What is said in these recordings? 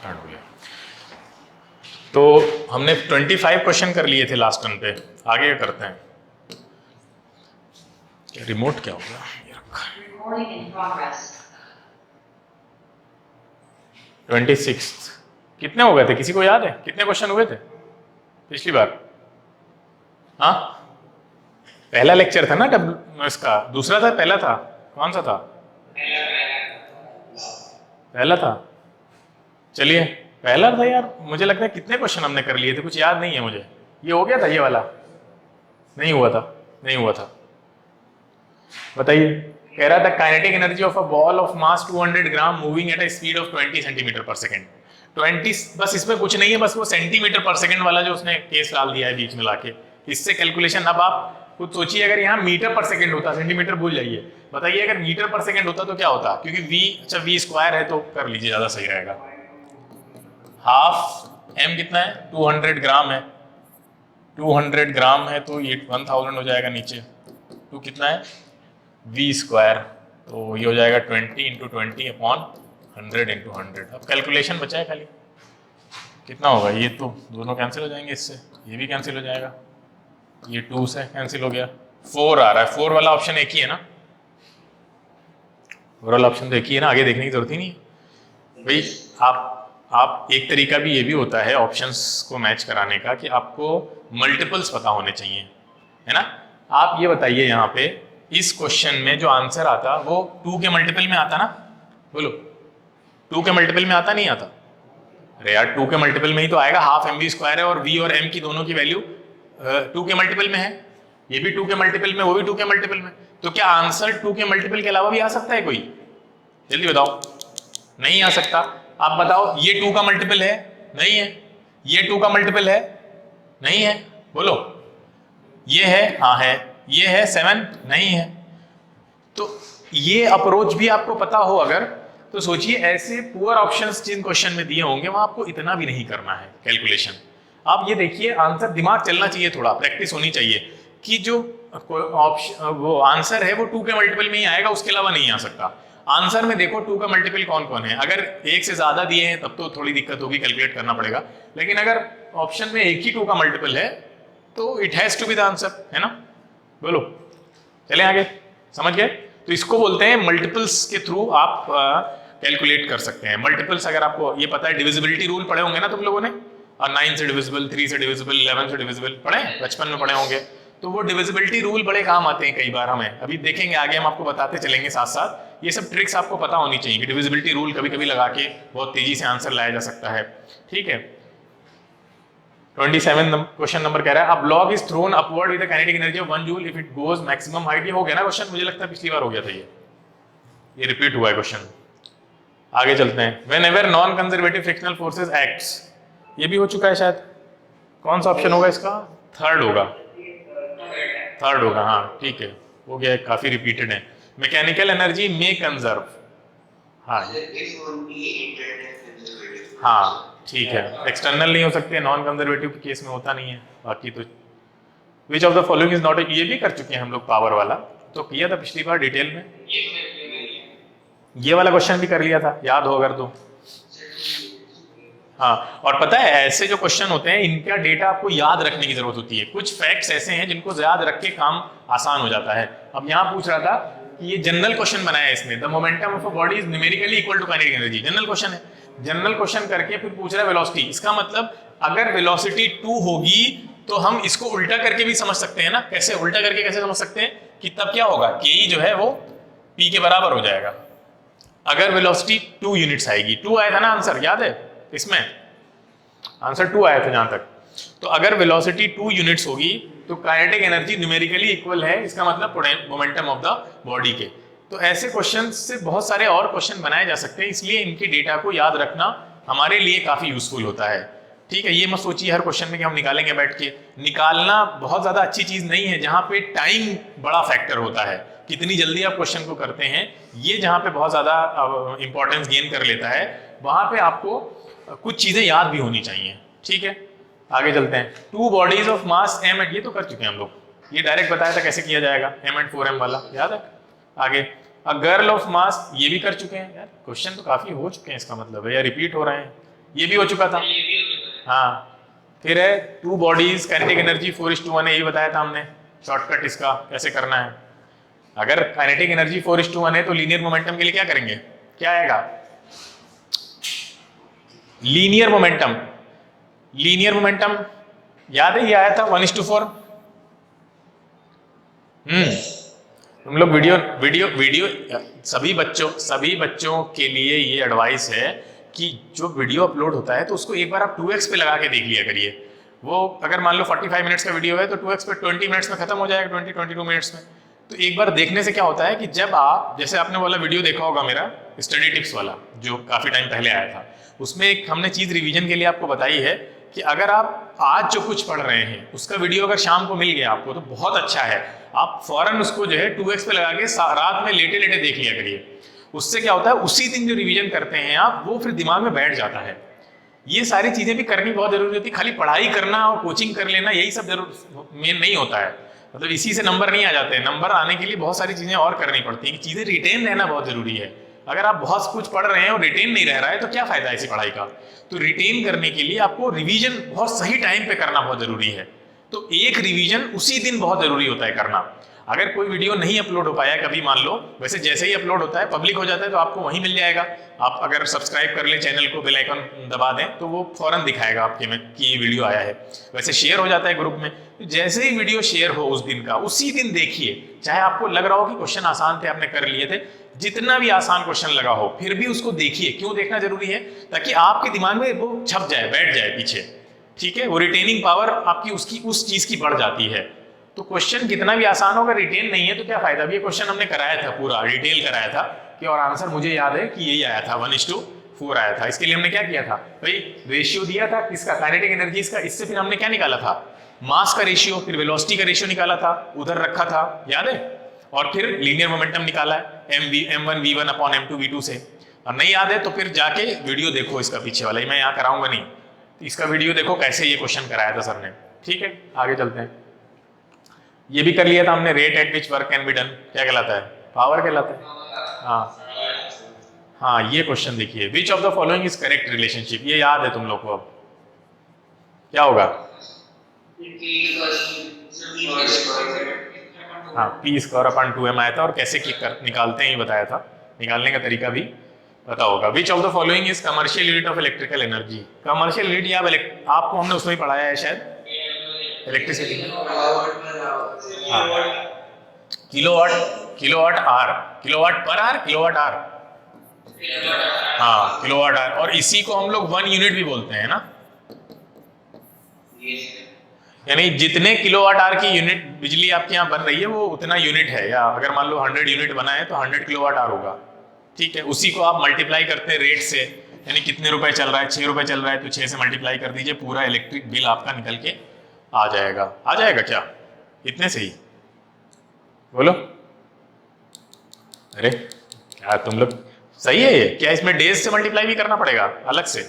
Third हो गया। तो हमने 25 क्वेश्चन कर लिए थे लास्ट टर्न पे, आगे क्या करते हैं? रिमोट क्या होगा? ये रखा है। 26 कितने हो गए थे? किसी को याद है कितने क्वेश्चन हुए थे पिछली बार? हाँ, पहला लेक्चर था ना इसका, दूसरा था पहला था? कौन सा था? पहला था। चलिए, पहला था यार, मुझे लगता है कितने क्वेश्चन हमने कर लिए थे, कुछ याद नहीं है मुझे। ये हो गया था ये वाला? नहीं हुआ था, नहीं हुआ था। बताइए, कह रहा था kinetic energy of a ball of mass 200 gram moving at a speed of 20 centimetre पर सेकेंड। 20, बस इसमें कुछ नहीं है, बस वो सेंटीमीटर पर सेकेंड वाला जो उसने केस डाल दिया है बीच में लाके, इससे कैलकुलेशन। अब आप खुद सोचिए, अगर यहाँ मीटर पर सेकेंड होता, सेंटीमीटर भूल जाइए, बताइए अगर मीटर पर सेकेंड होता तो क्या होता? क्योंकि v, अच्छा v स्क्वायर है तो कर लीजिए, ज्यादा सही रहेगा। हाफ m कितना है? 200 ग्राम है। 200 ग्राम है तो ये 1000 हो जाएगा नीचे। तो कितना है? v स्क्वायर, तो ये हो जाएगा 20 इंटू 20 अपॉन 100 इंटू 100। अब कैलकुलेशन बचा है खाली, कितना होगा? ये तो दोनों कैंसिल हो जाएंगे इससे, ये भी कैंसिल हो जाएगा, ये 2 से कैंसिल हो गया, 4 आ रहा है। 4 वाला ऑप्शन एक ही है ना? 4 वाला ऑप्शन तो एक ही है ना, आगे देखने की जरूरत ही नहीं है भाई। आप एक तरीका भी ये भी होता है ऑप्शंस को मैच कराने का कि आपको मल्टीपल्स पता होने चाहिए, है ना? आप ये बताइए, यहाँ पे इस क्वेश्चन में जो आंसर आता वो 2 के मल्टीपल में आता ना? बोलो, 2 के मल्टीपल में आता नहीं आता? अरे यार, 2 के मल्टीपल में ही तो आएगा। हाफ mv स्क्वायर है और v और m की दोनों की वैल्यू 2 के मल्टीपल में है, ये भी 2 के मल्टीपल में, वो भी 2 के मल्टीपल में। तो क्या आंसर 2 के मल्टीपल के अलावा भी आ सकता है कोई? जल्दी बताओ। नहीं आ सकता। आप बताओ, ये 2 का मल्टीपल है? नहीं है। ये 2 का मल्टीपल है? नहीं है। बोलो, ये है? हाँ है। ये है 7? नहीं है। तो ये अप्रोच भी आपको पता हो अगर, तो सोचिए ऐसे पुअर ऑप्शंस जिन क्वेश्चन में दिए होंगे वहां आपको इतना भी नहीं करना है कैलकुलेशन। आप ये देखिए, आंसर दिमाग चलना चाहिए, थोड़ा प्रैक्टिस होनी चाहिए कि जो ऑप्शन वो आंसर है वो 2 के मल्टीपल में ही आएगा, उसके अलावा नहीं आ सकता। आंसर में देखो 2 का मल्टीपल कौन कौन है। अगर एक से ज्यादा दिए हैं तब तो थोड़ी दिक्कत होगी, कैलकुलेट करना पड़ेगा। लेकिन अगर ऑप्शन में एक ही 2 का मल्टीपल है तो it has to be the answer, है ना? बोलो, चले आगे, समझ गए? तो इसको बोलते हैं मल्टीपल्स के थ्रू आप कैलकुलेट कर सकते हैं। मल्टीपल्स अगर आपको ये पता है, डिविजिबिलिटी रूल पढ़े होंगे ना तुम लोगों ने, और 9 से डिविजिबल, 3 से डिविजिबल, 11 से डिविजिबल पढ़े, बचपन में पढ़े होंगे। तो वो डिविजिबिलिटी रूल बड़े काम आते हैं कई बार हमें, अभी देखेंगे आगे, हम आपको बताते चलेंगे साथ साथ। ये सब ट्रिक्स आपको पता होनी चाहिए कि डिविजिबिलिटी रूल कभी कभी लगा के बहुत तेजी से आंसर लाया जा सकता है, ठीक है? 27 क्वेश्चन नंबर कह रहा है, अब block is throne upward with kinetic energy of 1 joule if it goes maximum height. ये हो गया ना क्वेश्चन? मुझे लगता है पिछली बार हो गया था ये रिपीट हुआ है क्वेश्चन। आगे चलते हैं। Whenever non conservative frictional forces acts, ये भी हो चुका है शायद। कौन सा ऑप्शन होगा इसका? थर्ड होगा, थर्ड होगा, हाँ ठीक है, हो गया, काफी रिपीटेड है। मैकेनिकल एनर्जी में कंजर्व, हाँ हाँ ठीक है, एक्सटर्नल नहीं हो सकते, नॉन कंजर्वेटिव के केस में होता नहीं है। बाकी तो which of the following is not, ये भी कर चुके हैं हम लोग, पावर वाला तो किया था पिछली बार डिटेल में। ये वाला क्वेश्चन भी कर लिया था, याद हो अगर तो। हाँ, और पता है ऐसे जो क्वेश्चन होते हैं इनका डेटा आपको याद रखने की जरूरत होती है। कुछ फैक्ट्स ऐसे हैं जिनको याद रख के काम आसान हो जाता है। अब यहाँ पूछ रहा था कि ये जनरल क्वेश्चन बनाया है इसने, the momentum of a body is numerically equal to kinetic energy. General question है, जनरल क्वेश्चन करके फिर पूछ रहा है वेलोसिटी। इसका मतलब अगर वेलोसिटी 2 होगी तो हम इसको उल्टा करके भी समझ सकते हैं ना। कैसे उल्टा करके कैसे समझ सकते हैं कि तब क्या होगा, के जो है वो पी के बराबर हो जाएगा अगर वेलोसिटी 2 यूनिट्स आएगी। 2 आया था ना आंसर, याद है? इसमें आंसर 2 आया था जहां तक। तो अगर वेलोसिटी 2 यूनिट्स होगी तो काइनेटिक एनर्जी न्यूमेरिकली इक्वल है, इसका मतलब मोमेंटम ऑफ द बॉडी के। तो ऐसे क्वेश्चन से बहुत सारे और क्वेश्चन बनाए जा सकते हैं, इसलिए इनके डेटा को याद रखना हमारे लिए काफी यूजफुल होता है, ठीक है? ये मत सोचिए हर क्वेश्चन में कि हम निकालेंगे बैठ के। निकालना बहुत ज्यादा अच्छी चीज नहीं है, जहां पे टाइम बड़ा फैक्टर होता है, कितनी जल्दी आप क्वेश्चन को करते हैं, ये जहां पे बहुत ज्यादा इंपॉर्टेंस गेन कर लेता है। वहां पे आपको कुछ चीजें याद भी होनी चाहिए, ठीक है? आगे चलते हैं। 2 bodies of mass m at, ये तो कर चुके हैं हम लोग, ये डायरेक्ट बताया था कैसे किया जाएगा, m एट 4m वाला, याद है? आगे अ गर्ल ऑफ मास, ये भी कर चुके हैं यार, क्वेश्चन तो काफी हो चुके हैं, इसका मतलब है या रिपीट हो रहे हैं, ये भी हो चुका था। हाँ, फिर है 2 बॉडीज काइनेटिक एनर्जी 4:1 है, ये बताया था हमने शॉर्टकट इसका कैसे करना है। अगर काइनेटिक एनर्जी 4:1 है तो लीनियर मोमेंटम के लिए क्या करेंगे, क्या आएगा, लीनियर मोमेंटम। लीनियर मोमेंटम याद है, ये आया था 1:4। तुम लोग वीडियो वीडियो वीडियो सभी बच्चों के लिए ये एडवाइस है कि जो वीडियो अपलोड होता है तो उसको एक बार आप 2x पे लगा के देख लिया करिए। वो अगर मान लो 45 मिनट्स का वीडियो है तो 2x पे 20 मिनट्स में खत्म हो जाएगा, 22 मिनट्स में। तो एक बार देखने से क्या होता है कि जब आप, जैसे आपने वाला वीडियो देखा होगा मेरा स्टडी टिप्स वाला जो काफी टाइम पहले आया था, उसमें एक हमने चीज रिवीजन के लिए आपको बताई है कि अगर आप आज जो कुछ पढ़ रहे हैं उसका वीडियो अगर शाम को मिल गया आपको तो बहुत अच्छा है, आप फौरन उसको जो है 2x पे लगा के रात में लेटे लेटे देख लिया करिए। उससे क्या होता है, उसी दिन जो रिवीजन करते हैं आप, वो फिर दिमाग में बैठ जाता है। ये सारी चीजें भी करनी बहुत जरूरी होती है। खाली पढ़ाई करना और कोचिंग कर लेना यही सब जरूर मेन नहीं होता है, मतलब इसी से नंबर नहीं आ जाते हैं। नंबर आने के लिए बहुत सारी चीजें और करनी पड़ती हैं, चीजें रिटेन रहना बहुत जरूरी है। अगर आप बहुत कुछ पढ़ रहे हैं और रिटेन नहीं रह रहा है तो क्या फायदा है इसी पढ़ाई का। तो रिटेन करने के लिए आपको रिवीजन बहुत सही टाइम पे करना बहुत जरूरी है। तो एक रिवीजन उसी दिन बहुत जरूरी होता है करना। अगर कोई वीडियो नहीं अपलोड हो पाया कभी, मान लो, वैसे जैसे ही अपलोड होता है पब्लिक हो जाता है तो आपको वहीं मिल जाएगा। आप अगर सब्सक्राइब कर लें चैनल को, बेल आइकन दबा दें तो वो फौरन दिखाएगा आपके में कि ये वीडियो आया है। वैसे शेयर हो जाता है ग्रुप में, तो जैसे ही वीडियो शेयर हो उस दिन का, उसी दिन देखिए। चाहे आपको लग रहा हो कि क्वेश्चन आसान थे, आपने कर लिए थे, जितना भी आसान क्वेश्चन लगा हो, फिर भी उसको देखिए। क्यों देखना जरूरी है? ताकि आपके दिमाग में वो छप जाए, बैठ जाए पीछे। ठीक है, वो रिटेनिंग पावर आपकी उसकी उस चीज की बढ़ जाती है। तो क्वेश्चन कितना भी आसान होगा, रिटेन नहीं है तो क्या फायदा। भी ये क्वेश्चन हमने कराया था, पूरा डिटेल कराया था कि, और आंसर मुझे याद है कि यही आया था, 1:4 आया था। इसके लिए हमने क्या किया था भाई, रेशियो दिया था किसका, काइनेटिक एनर्जीज का। इससे फिर हमने क्या निकाला था, मास का रेशियो, फिर वेलोसिटी का रेशियो निकाला था, उधर रखा था, याद है। और फिर लीनियर मोमेंटम निकाला है m1v1 अपॉन m2 v2 से। और नहीं याद है तो फिर जाके वीडियो देखो इसका पीछे वाला, मैं यहाँ कराऊंगा नहीं, इसका वीडियो देखो कैसे ये क्वेश्चन कराया था सर ने। ठीक है, आगे चलते हैं। ये भी कर लिया था हमने, rate at which work can be done, क्या कहलाता है, पावर कहलाता है। हाँ, ये क्वेश्चन देखिए, which of the following is correct relationship. ये याद है तुम लोग को, अब क्या होगा, हाँ, p² अपॉन 2m आया था। और कैसे निकालते हैं ये बताया था, निकालने का तरीका भी पता होगा। Which of the following is commercial unit of electrical energy. Commercial unit या आपको हमने उसमें ही पढ़ाया है शायद, इलेक्ट्रिसिटी में। हाँ, किलोवाट, किलोवाट आर, किलोवाट पर आर, किलोवाट आर, हाँ, किलोवाट आर। और इसी को हम लोग 1 यूनिट भी बोलते हैं ना, यानी जितने किलोवाट आर की यूनिट बिजली आपके यहाँ बन रही है वो उतना यूनिट है। या अगर मान लो 100 यूनिट बना है तो 100 किलोवाट आर होगा। ठीक है, उसी को आप मल्टीप्लाई करते हैं रेट से, यानी कितने रुपए चल रहा है, 6 रुपए चल रहा है तो 6 से मल्टीप्लाई कर दीजिए, पूरा इलेक्ट्रिक बिल आपका निकल के आ जाएगा। आ जाएगा क्या इतने से ही, बोलो। अरे क्या तुम लोग, सही है ये, क्या इसमें डेज से मल्टीप्लाई भी करना पड़ेगा अलग से?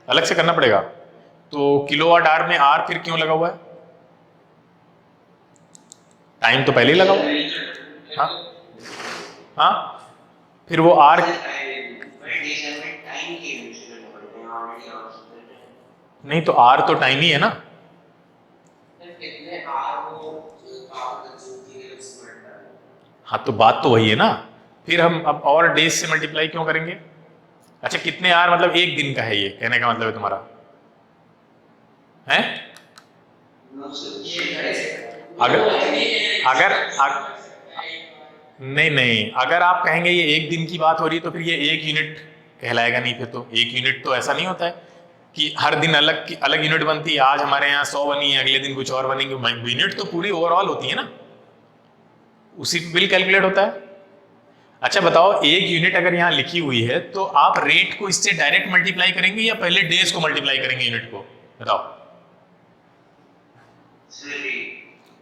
अलग से करना पड़ेगा। तो किलोवाट आर में आर फिर क्यों लगा हुआ है, टाइम तो पहले ही लगा हुआ है। हाँ हाँ, फिर वो आर, नहीं तो आर तो टाइम ही है ना। हाँ, तो बात तो वही है ना। फिर हम अब और डेज से मल्टीप्लाई क्यों करेंगे? अच्छा, कितने आर मतलब एक दिन का है, ये कहने का मतलब है तुम्हारा है? अगर अगर नहीं नहीं, अगर आप कहेंगे ये एक दिन की बात हो रही है तो फिर ये 1 यूनिट कहलाएगा नहीं। फिर तो 1 यूनिट तो ऐसा नहीं होता है कि हर दिन अलग अलग यूनिट बनती है। आज हमारे यहाँ 100 बनी है, अगले दिन कुछ और बनेंगे। यूनिट तो पूरी ओवरऑल होती है ना, उसी बिल कैलकुलेट होता है। अच्छा बताओ, 1 यूनिट अगर यहाँ लिखी हुई है तो आप रेट को इससे डायरेक्ट मल्टीप्लाई करेंगे या पहले डेज को मल्टीप्लाई करेंगे यूनिट को, बताओ।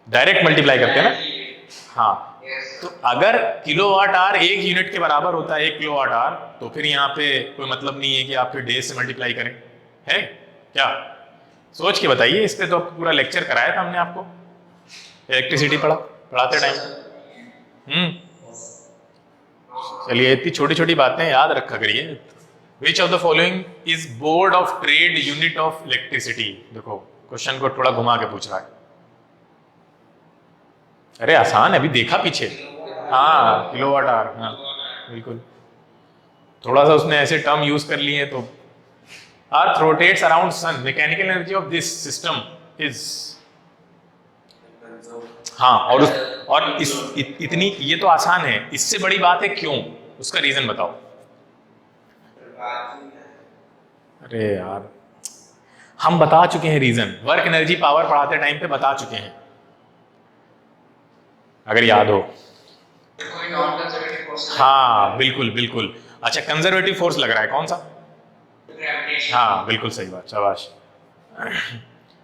डायरेक्ट मल्टीप्लाई करते हैं ना। हाँ, तो अगर किलोवाट आर 1 यूनिट के बराबर होता है, 1 किलोवाट आर, तो फिर यहाँ पे कोई मतलब नहीं है कि आप फिर डेज से मल्टीप्लाई करें, है क्या? सोच के बताइए। इस पे तो पूरा लेक्चर कराया था हमने आपको, इलेक्ट्रिसिटी पढ़ाते टाइम। चलिए, इतनी छोटी छोटी बातें याद रखा करिए। Which of the following is board of trade unit of electricity. देखो क्वेश्चन को थोड़ा घुमा के पूछ रहा है। अरे आसान है, अभी देखा पीछे। हाँ किलोवाट आवर, हाँ बिल्कुल। थोड़ा सा उसने ऐसे टर्म यूज कर लिए तो earth rotates around sun, mechanical energy of this system is. हाँ और इतनी ये तो आसान है, इससे बड़ी बात है क्यों, उसका रीजन बताओ। अरे यार हम बता चुके हैं रीजन, वर्क एनर्जी पावर पढ़ाते टाइम पे बता चुके हैं, अगर याद हो। हाँ बिल्कुल बिल्कुल। अच्छा कंजर्वेटिव फोर्स लग रहा है, कौन सा? हाँ बिल्कुल सही बात, शाबाश।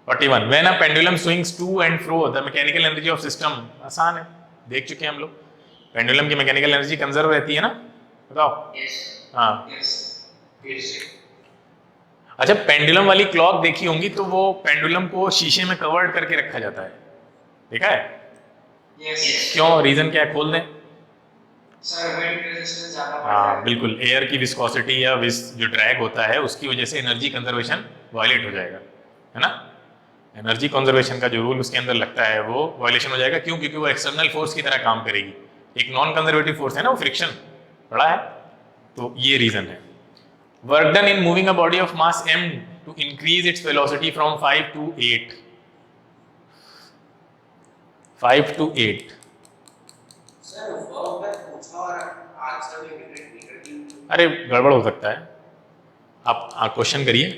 41 when a pendulum swings to and fro the mechanical energy of system. आसान है, देख चुके हैं हम लोग। पेंडुलम की मैकेनिकल एनर्जी कंजर्व रहती है ना, बताओ। हाँ अच्छा पेंडुलम वाली क्लॉक देखी होंगी तो वो पेंडुलम को शीशे में कवर्ड करके रखा जाता है, देखा है? क्यों, रीजन क्या है, खोल दें। हाँ बिल्कुल, एयर की विस्कोसिटी या जो ड्रैग होता है उसकी वजह से एनर्जी कंजर्वेशन वायलेट हो जाएगा, है ना। एनर्जी कंजर्वेशन का जो रूल उसके अंदर लगता है वो वायलेशन हो जाएगा। क्यों? क्योंकि वो एक्सटर्नल फोर्स की तरह काम करेगी। एक नॉन कंजर्वेटिव फोर्स है ना वो, फ्रिक्शन पड़ा है, तो ये रीजन है। Work done in moving a body of mass m to increase its velocity from 5 to 8। 5 to 8। अरे गड़बड़ हो सकता है, आप क्वेश्चन करिए,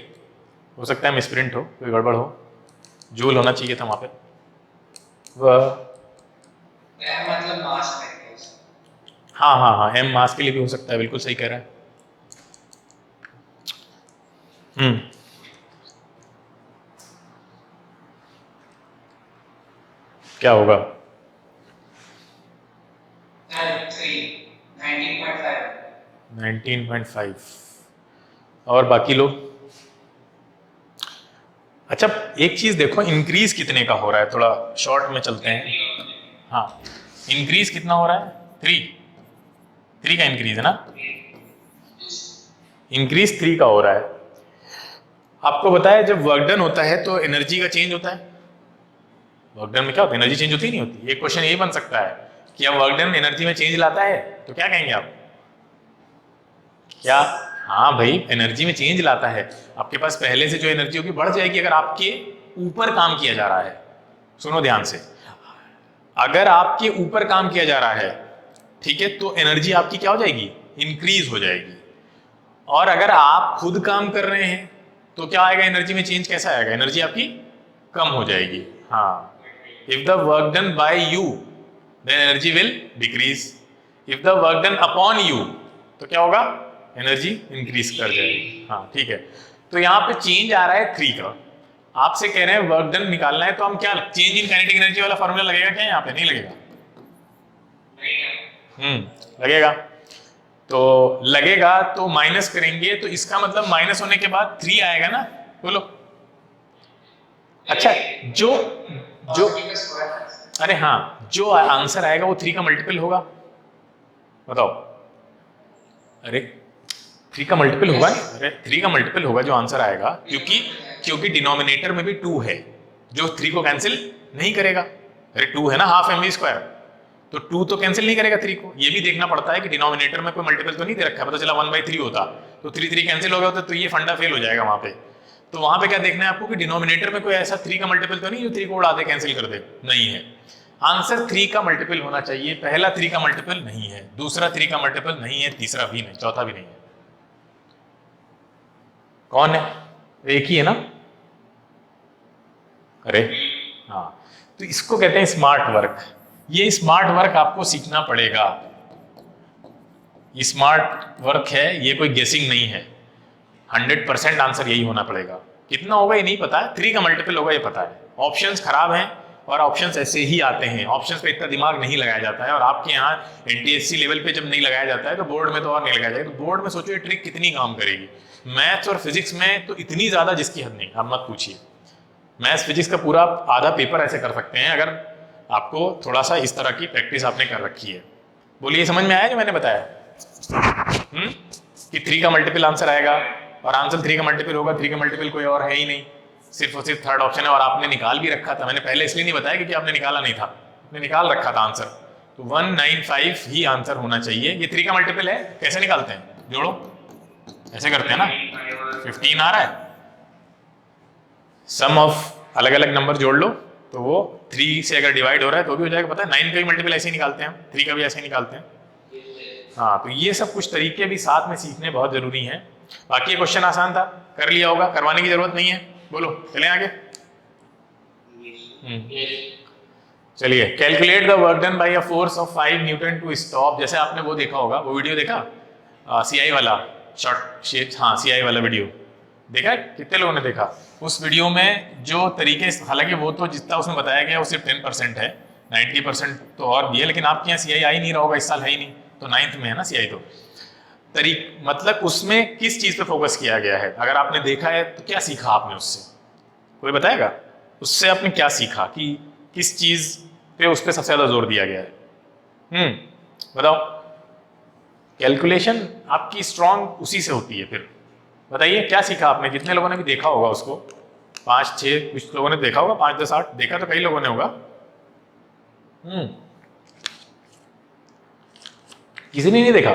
हो सकता है मिसप्रिंट हो, कोई गड़बड़ हो। जूल होना चाहिए था वहां पे। वह मतलब मास है। हाँ हाँ हाँ, m मास के लिए भी हो सकता है, बिल्कुल सही कह रहा है। क्या होगा? 19.5। और बाकी लोग? अच्छा एक चीज देखो, इंक्रीज कितने का हो रहा है, थोड़ा शॉर्ट में चलते हैं। हाँ इंक्रीज कितना हो रहा है? 3 का इंक्रीज है ना, इंक्रीज 3 का हो रहा है। आपको बताया जब वर्क डन होता है तो एनर्जी का चेंज होता है। वर्क डन में क्या होता है, एनर्जी चेंज होती नहीं होती। एक क्वेश्चन ये बन सकता है कि अब वर्क डन एनर्जी में चेंज लाता है, तो क्या कहेंगे आप? क्या? हाँ भाई एनर्जी में चेंज लाता है। आपके पास पहले से जो एनर्जी होगी बढ़ जाएगी अगर आपके ऊपर काम किया जा रहा है। सुनो ध्यान से, अगर आपके ऊपर काम किया जा रहा है, ठीक है, तो एनर्जी आपकी क्या हो जाएगी? इंक्रीज हो जाएगी। और अगर आप खुद काम कर रहे हैं तो क्या आएगा, एनर्जी में चेंज कैसा आएगा? एनर्जी आपकी कम हो जाएगी। हाँ, if the work done by you then energy will decrease, if the work done upon you तो क्या होगा? एनर्जी इंक्रीज कर जाएगी। हाँ ठीक है, तो यहाँ पे चेंज आ रहा है 3 का। आपसे कह रहे हैं वर्क डन निकालना है, तो हम क्या चेंज इन काइनेटिक एनर्जी वाला फॉर्मूला लगेगा क्या यहाँ पे? नहीं लगेगा। लगेगा, तो लगेगा तो माइनस करेंगे, तो इसका मतलब माइनस होने के बाद 3 आएगा ना, बोलो। अच्छा जो अरे हाँ, जो आंसर आएगा वो 3 का मल्टीपल होगा, बताओ। अरे 3 का मल्टीपल होगा नहीं, अरे 3 का मल्टीपल होगा जो आंसर आएगा, क्योंकि डिनोमिनेटर में भी 2 है जो 3 को कैंसिल नहीं करेगा। अरे 2 है ना, हाफ mv², तो 2 तो कैंसिल नहीं करेगा 3 को। ये भी देखना पड़ता है कि डिनोमिनेटर में कोई मल्टीपल तो नहीं दे रखा है, पता चला 1/3 होता तो 3 कैंसिल हो गया होता, तो ये फंडा फेल हो जाएगा वहां पे। तो वहां पे क्या देखना है आपको कि डिनोमिनेटर में कोई ऐसा 3 का मल्टीपल तो नहीं जो 3 को उड़ा दे, कैंसिल कर दे, नहीं है। आंसर 3 का मल्टीपल होना चाहिए। पहला 3 का मल्टीपल नहीं है, दूसरा 3 का मल्टीपल नहीं है, तीसरा भी नहीं, चौथा भी नहीं है। कौन है? एक ही है ना। अरे हाँ, तो इसको कहते हैं स्मार्ट वर्क। ये स्मार्ट वर्क आपको सीखना पड़ेगा। ये स्मार्ट वर्क है, ये कोई गेसिंग नहीं है। 100% आंसर यही होना पड़ेगा। कितना होगा ये नहीं पता है, 3 का मल्टीपल होगा ये पता है। ऑप्शंस खराब हैं और ऑप्शंस ऐसे ही आते हैं, ऑप्शंस पे इतना दिमाग नहीं लगाया जाता है। और आपके यहाँ NTSC लेवल पे जब नहीं लगाया जाता है तो बोर्ड में तो और नहीं लगाया जाएगा। तो बोर्ड में सोचो ये ट्रिक कितनी काम करेगी। मैथ्स और फिजिक्स में तो इतनी ज्यादा जिसकी हद नहीं, आप मत पूछिए। मैथ्स फिजिक्स का पूरा आधा पेपर ऐसे कर सकते हैं अगर आपको थोड़ा सा इस तरह की प्रैक्टिस आपने कर रखी है। बोलिए समझ में आया जो मैंने बताया? कि 3 का मल्टीपल आंसर आएगा और आंसर 3 का मल्टीपल होगा, 3 का मल्टीपल कोई और है ही नहीं, सिर्फ और सिर्फ थर्ड ऑप्शन है और आपने निकाल भी रखा था। मैंने पहले इसलिए नहीं बताया क्योंकि आपने निकाला नहीं था, आपने निकाल रखा था आंसर। तो 195 ही आंसर होना चाहिए। ये 3 का मल्टीपल है, कैसे निकालते हैं? जोड़ो, ऐसे करते हैं ना, 15 आ रहा है, सम ऑफ अलग अलग नंबर जोड़ लो तो वो 3 से अगर डिवाइड हो रहा है तो भी हो जाएगा। पता है 9 का भी मल्टीपल ऐसे ही निकालते हैं हम, 3 का भी ऐसे ही निकालते हैं। हाँ, तो ये सब कुछ तरीके भी साथ में सीखने बहुत जरूरी हैं। बाकी ये क्वेश्चन आसान था, कर लिया होगा, करवाने की जरूरत नहीं है। बोलो, चलें आगे। चलिए, calculate the work done by a force of 5 newton to stop. जैसे आपने वो देखा होगा, वो वीडियो देखा, सीआई वाला शॉर्ट, हाँ सीआई वाला वीडियो देखा है? कितने लोगों ने देखा? उस वीडियो में जो तरीके, हालांकि वो तो जितना उसमें बताया गया वो सिर्फ 10% है, 90% तो और भी है, लेकिन आपके यहाँ सीआई आ ही नहीं रहा होगा, इस साल है ही नहीं, तो 9th में है ना सीआई। तो मतलब उसमें किस चीज पे फोकस किया गया है? अगर आपने देखा है तो क्या सीखा आपने उससे? कोई बताएगा उससे आपने क्या सीखा कि किस चीज पे उस पे सबसे ज्यादा जोर दिया गया है? बताओ। कैलकुलेशन आपकी स्ट्रांग उसी से होती है। फिर बताइए क्या सीखा आपने? जितने लोगों ने भी देखा होगा उसको, 5-6 कुछ लोगों ने देखा होगा, 5-10-8 देखा तो कई लोगों ने होगा। किसी ने नहीं देखा?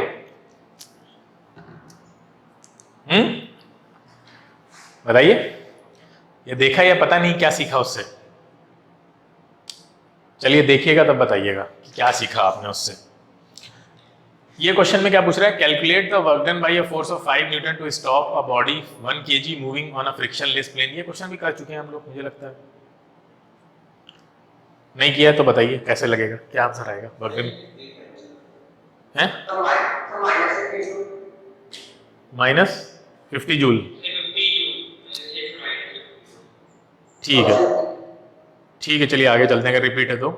बताइए, ये देखा या पता नहीं क्या सीखा उससे? चलिए देखिएगा तब बताइएगा कि क्या सीखा आपने उससे। ये क्वेश्चन में क्या पूछ रहा है? Calculate the work done by a force of 5 newton to stop a body 1 kg moving on a frictionless plane. ये क्वेश्चन भी कर चुके हैं हम लोग, मुझे लगता है। नहीं किया तो बताइए कैसे लगेगा, क्या आंसर आएगा? वर्क डन है -50 जूल। ठीक है, ठीक है, चलिए आगे चलते हैं। अगर रिपीट है तो,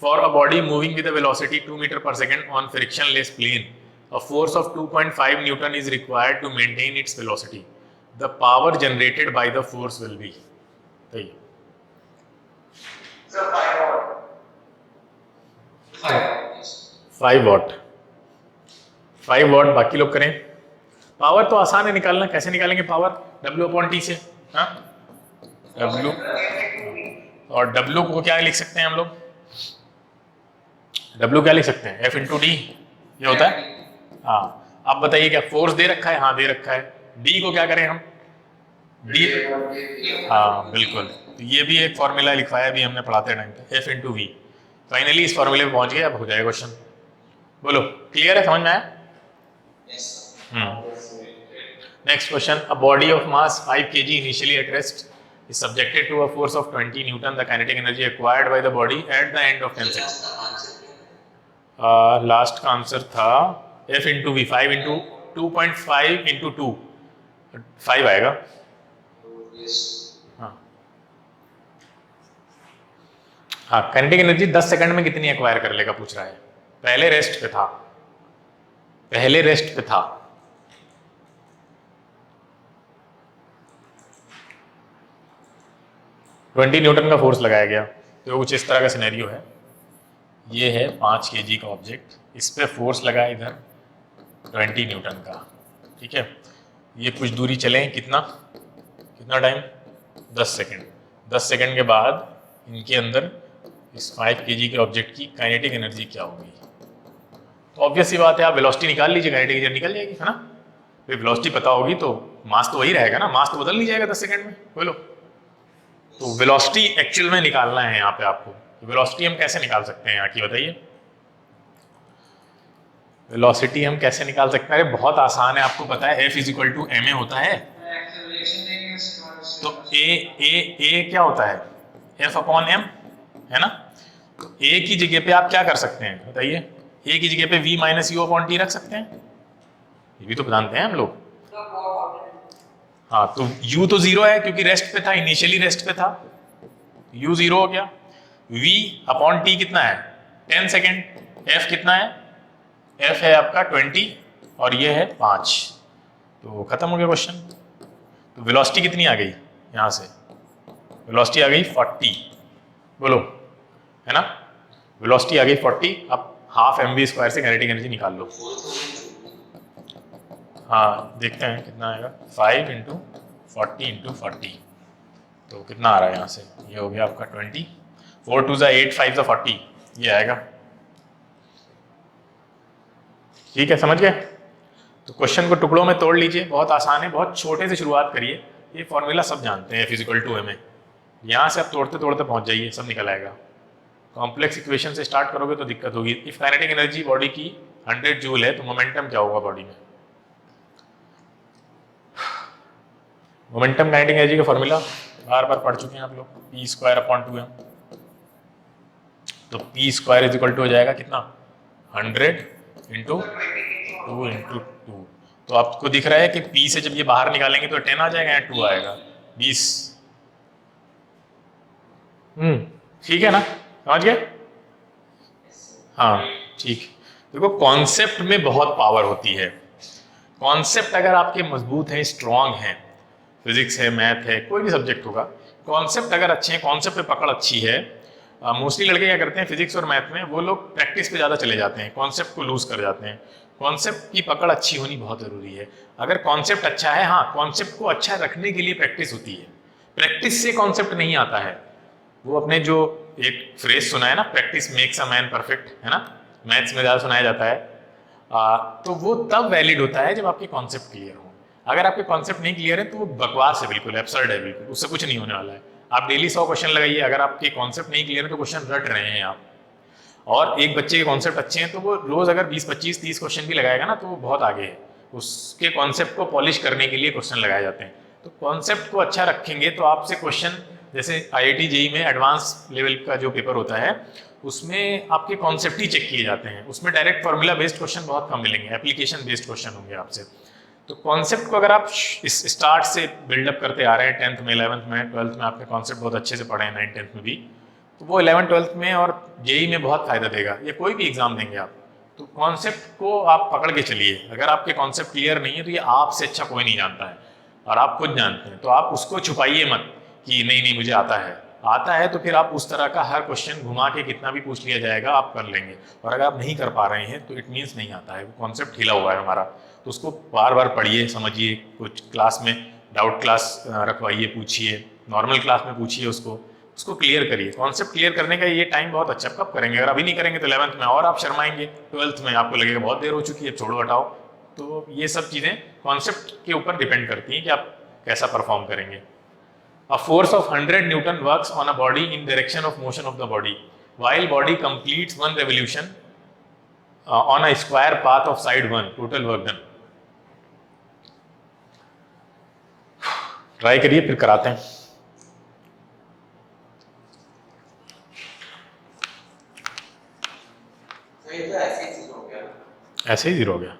for a body moving with a velocity 2 metre per second on frictionless plane, a force of 2.5 newton is required to maintain its velocity. The power generated by the force will be. 5 watt. 5 watt बाकी लोग करें। Power तो आसान है निकालना, कैसे निकालेंगे power? W/T से। हाँ, W, और W को क्या लिख सकते हैं हम लोग? W क्या लिख सकते हैं? F/D ये होता है। हाँ, अब बताइए क्या फोर्स दे रखा है? हाँ दे रखा है। D को क्या करें हम? D, हाँ बिल्कुल, तो ये भी एक फॉर्मूला लिखवाया भी हमने पढ़ाते टाइम पे, F/V। फाइनली इस फॉर्मूले पे पहुंच गए, अब हो जाएगा क्वेश्चन। बोलो, क्लियर है, समझ में आया? Next question, a body of mass 5 kg initially at rest is subjected to a force of 20 Newton. The kinetic energy acquired by the body at the end of 10 seconds. Last का answer था F/V, 5 into 2.5 into 2, 5 आएगा। हाँ, kinetic energy 10 second में कितनी acquire कर लेगा पूछ रहा है। पहले रेस्ट पे था, पहले रेस्ट पे था। ट्वेंटी न्यूटन का फोर्स लगाया गया, तो कुछ इस तरह का सिनेरियो है। ये है 5 kg का ऑब्जेक्ट, इस पे फोर्स लगा इधर 20 न्यूटन का, ठीक है। ये कुछ दूरी चलें, कितना टाइम? 10 सेकंड। 10 सेकंड के बाद इनके अंदर इस 5 kg के ऑब्जेक्ट की काइनेटिक एनर्जी क्या होगी? तो ऑब्वियस सी बात है, आप वेलोसिटी निकाल लीजिए, काइनेटिक एनर्जी निकल जाएगी, है ना। तो वेलोसिटी पता होगी तो मास तो वही रहेगा ना, मास तो बदल नहीं जाएगा 10 सेकंड में। बोलो, तो वेलोसिटी एक्चुअल में निकालना है यहाँ पे आपको। वेलोसिटी हम कैसे निकाल सकते हैं यहाँ की, बताइए। वेलोसिटी हम कैसे निकाल सकते हैं? अरे बहुत आसान है, आपको पता है F = ma होता है। तो a क्या होता है? F/m, है ना। तो a की जगह पे आप क्या कर सकते हैं बताइए? a की जगह पे v - u/T रख सकते हैं, ये भी तो जानते हैं हम लोग। हाँ, तो u तो 0 है क्योंकि रेस्ट पे था, इनिशियली रेस्ट पे था, u 0 हो गया। v/T कितना है? 10 सेकेंड। f कितना है? f है आपका 20 और ये है 5, तो खत्म हो गया क्वेश्चन। तो वेलोसिटी कितनी आ गई यहाँ से? वेलोसिटी आ गई 40। बोलो, है ना, वेलोसिटी आ गई 40। अब 12 mv² से काइनेटिक एनर्जी निकाल लो। हाँ देखते हैं कितना आएगा, 5 इंटू 40 इंटू 40, तो कितना आ रहा है यहाँ से, ये हो गया आपका 20, 4 2 ज़ा 8 5 ज़ा 40, ये आएगा। ठीक है, समझ गए? तो क्वेश्चन को टुकड़ों में तोड़ लीजिए, बहुत आसान है, बहुत छोटे से शुरुआत करिए। ये फॉर्मूला सब जानते हैं फिजिकल 2 में, यहाँ से आप तोड़ते तोड़ते पहुँच जाइए, सब निकल आएगा। कॉम्प्लेक्स इक्वेशन से स्टार्ट करोगे तो दिक्कत होगी। इफ काइनेटिक एनर्जी बॉडी की 100 जूल है तो मोमेंटम क्या होगा बॉडी में? मोमेंटम काइनेटिक एनर्जी का फॉर्मूला बार बार पढ़ चुके हैं आप लोग, p²/2m। तो p² इज इक्वल टू हो जाएगा कितना, 100 इंटू 2 इंटू 2। तो आपको दिख रहा है कि p से जब ये बाहर निकालेंगे तो 10 आ जाएगा या 2 आएगा, 20। ठीक है ना, समझ गए? हाँ ठीक। देखो कॉन्सेप्ट में बहुत पावर होती है। कॉन्सेप्ट अगर आपके मजबूत हैं, स्ट्रांग हैं, फिजिक्स है, मैथ है, कोई भी सब्जेक्ट होगा, कॉन्सेप्ट अगर अच्छे हैं, कॉन्सेप्ट पे पकड़ अच्छी है। मोस्टली लड़के क्या करते हैं फिजिक्स और मैथ में, वो लोग प्रैक्टिस पे ज़्यादा चले जाते हैं, कॉन्सेप्ट को लूज कर जाते हैं। कॉन्सेप्ट की पकड़ अच्छी होनी बहुत ज़रूरी है। अगर कॉन्सेप्ट अच्छा है, हाँ कॉन्सेप्ट को अच्छा रखने के लिए प्रैक्टिस होती है, प्रैक्टिस से कॉन्सेप्ट नहीं आता है। वो अपने जो एक फ्रेज सुना है ना, practice makes a man perfect, है ना, मैथ्स में ज़्यादा सुनाया जाता है। तो वो तब वैलिड होता है जब आपके कॉन्सेप्ट क्लियर हो। अगर आपके कॉन्सेप्ट नहीं क्लियर है तो वो बकवास है, बिल्कुल एब्सर्ड है, बिल्कुल उससे कुछ नहीं होने वाला है। आप डेली 100 क्वेश्चन लगाइए, अगर आपके कॉन्सेप्ट नहीं क्लियर है तो क्वेश्चन रट रहे हैं आप। और एक बच्चे के कॉन्सेप्ट अच्छे हैं तो वो रोज अगर 20 25 30 क्वेश्चन भी लगाएगा ना तो वो बहुत आगे है। उसके कॉन्सेप्ट को पॉलिश करने के लिए क्वेश्चन लगाए जाते हैं। तो कॉन्सेप्ट को अच्छा रखेंगे तो आपसे क्वेश्चन, जैसे IIT JEE में एडवांस लेवल का जो पेपर होता है उसमें आपके कॉन्सेप्ट ही चेक किए जाते हैं, उसमें डायरेक्ट फॉर्मूला बेस्ड क्वेश्चन बहुत कम मिलेंगे, एप्लीकेशन बेस्ड क्वेश्चन होंगे आपसे। तो कॉन्सेप्ट को अगर आप इस स्टार्ट से बिल्डअप करते आ रहे हैं, 10th में 11th में 12th में आपके कॉन्सेप्ट बहुत अच्छे से पढ़े हैं, 9th 10th में भी, तो वो 11th 12th में और JEE में बहुत फायदा देगा, या कोई भी एग्जाम देंगे आप। तो कॉन्सेप्ट को आप पकड़ के चलिए। अगर आपके कॉन्सेप्ट क्लियर नहीं है तो ये आपसे अच्छा कोई नहीं जानता है और आप खुद जानते हैं, तो आप उसको छुपाइए मत कि नहीं नहीं मुझे आता है तो फिर आप उस तरह का हर क्वेश्चन घुमा के कितना भी पूछ लिया जाएगा आप कर लेंगे। और अगर आप नहीं कर पा रहे हैं तो इट मीन्स नहीं आता है, वो कॉन्सेप्ट हिला हुआ है हमारा। तो उसको बार बार पढ़िए, समझिए, कुछ क्लास में डाउट क्लास रखवाइए, पूछिए, नॉर्मल क्लास में पूछिए, उसको क्लियर करिए। कॉन्सेप्ट क्लियर करने का ये टाइम बहुत अच्छा, कब करेंगे? अगर अभी नहीं करेंगे तो 11th में और आप शर्माएंगे, 12th में आपको लगेगा बहुत देर हो चुकी है, छोड़ो हटाओ। तो ये सब चीज़ें कॉन्सेप्ट के ऊपर डिपेंड करती हैं कि आप कैसा परफॉर्म करेंगे। A force of 100 Newton works on a body in direction of motion of the body, while body completes one revolution on a square path of side 1. Total work done. Try करिए, फिर कराते हैं। ऐसे ही zero हो गया।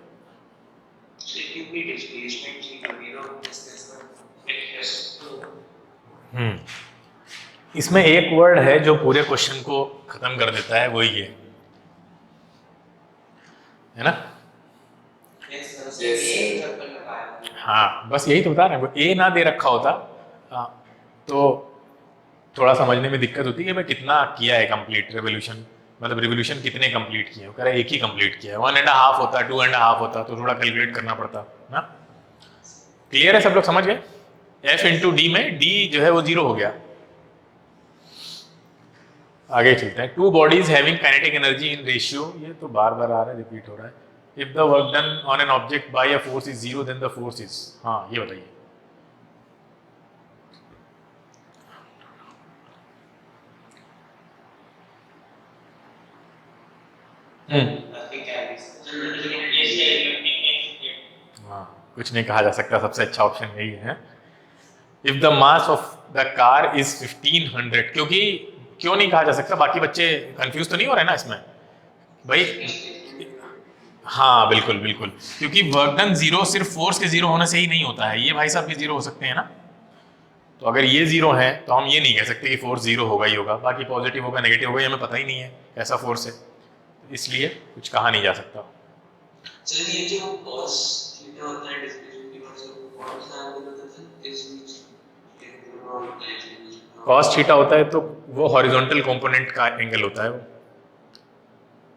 इसमें एक word है जो पूरे क्वेश्चन को खत्म कर देता है, वो ये है ना। हाँ बस यही तो बता रहे हैं, ए ना दे रखा होता तो थोड़ा समझने में दिक्कत होती है कि भाई कितना किया है कंप्लीट रेवोल्यूशन, मतलब रिवोल्यूशन कितने कंप्लीट किए, कह रहे एक ही कंप्लीट किया है। 1.5 होता, 2.5 होता तो थोड़ा कैलकुलेट करना पड़ता ना। क्लियर है, सब लोग समझ गए? F इंटू डी में डी जो है वो 0 हो गया। आगे चलते हैं। 2 bodies having kinetic energy in ratio, ये तो बार बार आ रहा है, रिपीट हो रहा है। If the work done on an object by a force is 0 then the force is, हाँ ये बताइए। हाँ कुछ नहीं कहा जा सकता, सबसे अच्छा ऑप्शन यही है। If the mass of the car is 1500, क्योंकि क्यों नहीं कहा जा सकता? बाकी बच्चे कंफ्यूज तो नहीं हो रहे ना इसमें भाई? हाँ बिल्कुल बिल्कुल, क्योंकि वर्क डन 0 सिर्फ फोर्स के 0 होने से ही नहीं होता है, ये भाई साहब भी 0 हो सकते हैं ना। तो अगर ये 0 है तो हम ये नहीं कह सकते कि फोर्स 0 होगा ही होगा, बाकी पॉजिटिव होगा नेगेटिव होगा ये हमें पता ही नहीं है कैसा फोर्स है, इसलिए कुछ कहा नहीं जा सकता। चलिए जो cos थीटा होता है डिस्प्लेसमेंट की वजह से कौन सा एंगल होता है इस cos थीटा होता है तो वो हॉरिजॉन्टल कंपोनेंट का एंगल होता है। वो